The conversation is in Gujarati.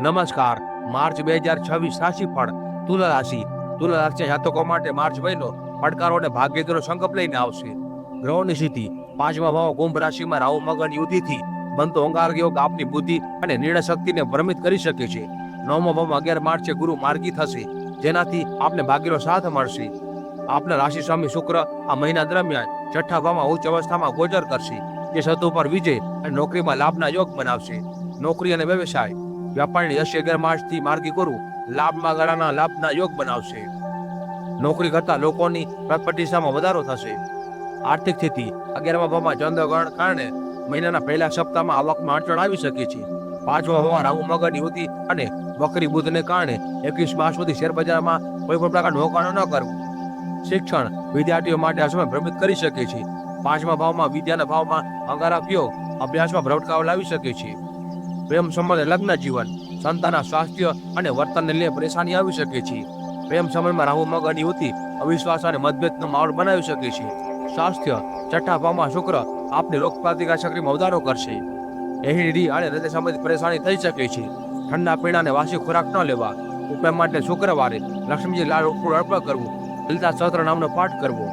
નમસ્કાર. માર્ચ 2026 રાશિફળ તુલા રાશિ. તુલા રાશિ જાતકો માટે માર્ચ મહિનો પડકારો અને ભાગ્યનો સંકલ્પ લઈને આવશે. ગ્રહોની સ્થિતિ: પાંચમા ભાવ કુંભ રાશિમાં રાહુ મગન યુદ્ધિથી બનતો અંગારક યોગ આપની બુદ્ધિ અને નિર્ણય શક્તિને ભ્રમિત કરી શકે છે. નવમા ભાવમાં 11 માર્ચે ગુરુ માર્ગી થશે, જેનાથી આપને ભાગ્યનો સાથ મળશે. આપના રાશિ સ્વામી શુક્ર આ મહિના દરમિયાન છઠ્ઠા ભાવમાં ઉચ્ચ અવસ્થામાં ગોચર કરશે, જે શત્રુ પર વિજય અને નોકરીમાં લાભના યોગ બનાવશે. નોકરી અને વ્યવસાય: વ્યાપારની યશ 11 માર્ચથી માર્ગી ગુરુ લાભમાં ગાળાના લાભના યોગ બનાવશે. નોકરી કરતા લોકોની પ્રતિષ્ઠામાં વધારો થશે. આર્થિક સ્થિતિ: 11મા ભાવમાં ચંદ્રગ્રહણ કારણે મહિનાના પહેલા સપ્તાહમાં આવકમાં અડચણ આવી શકે છે. પાંચમા ભાવમાં રાહુ મગન યુતિ અને વક્રી બુધને કારણે 21 માર્ચ સુધી શેરબજારમાં કોઈ પણ પ્રકારનું રોકાણ ન કરવું. શિક્ષણ: વિદ્યાર્થીઓ માટે આ સમય ભ્રમિત કરી શકે છે. પાંચમા ભાવમાં વિદ્યાના ભાવમાં અંગારક યોગ અભ્યાસમાં ભ્રમટકાવ લાવી શકે છે. પ્રેમ સંબંધ લગ્ન જીવન: સંતાનના સ્વાસ્થ્ય અને વર્તનને લઈને પરેશાની આવી શકે છે. પ્રેમ સંબંધમાં રાહુ મગન યુતિ અવિશ્વાસ અને મતભેદનો માહોલ બનાવી શકે છે. સ્વાસ્થ્ય: છઠ્ઠા ભાવમાં શુક્ર આપની રોગપ્રતિકારક શક્તિમાં વધારો કરશે. એસિડિટી અને હૃદય સંબંધિત પરેશાની થઈ શકે છે. ઠંડા પીણા અને વાસી ખોરાક ન લેવા. ઉપાય માટે શુક્રવારે લક્ષ્મીજી લાલ ફૂલ અર્પણ કરવું, લલિતા સહસ્ત્ર નામનો પાઠ કરવો.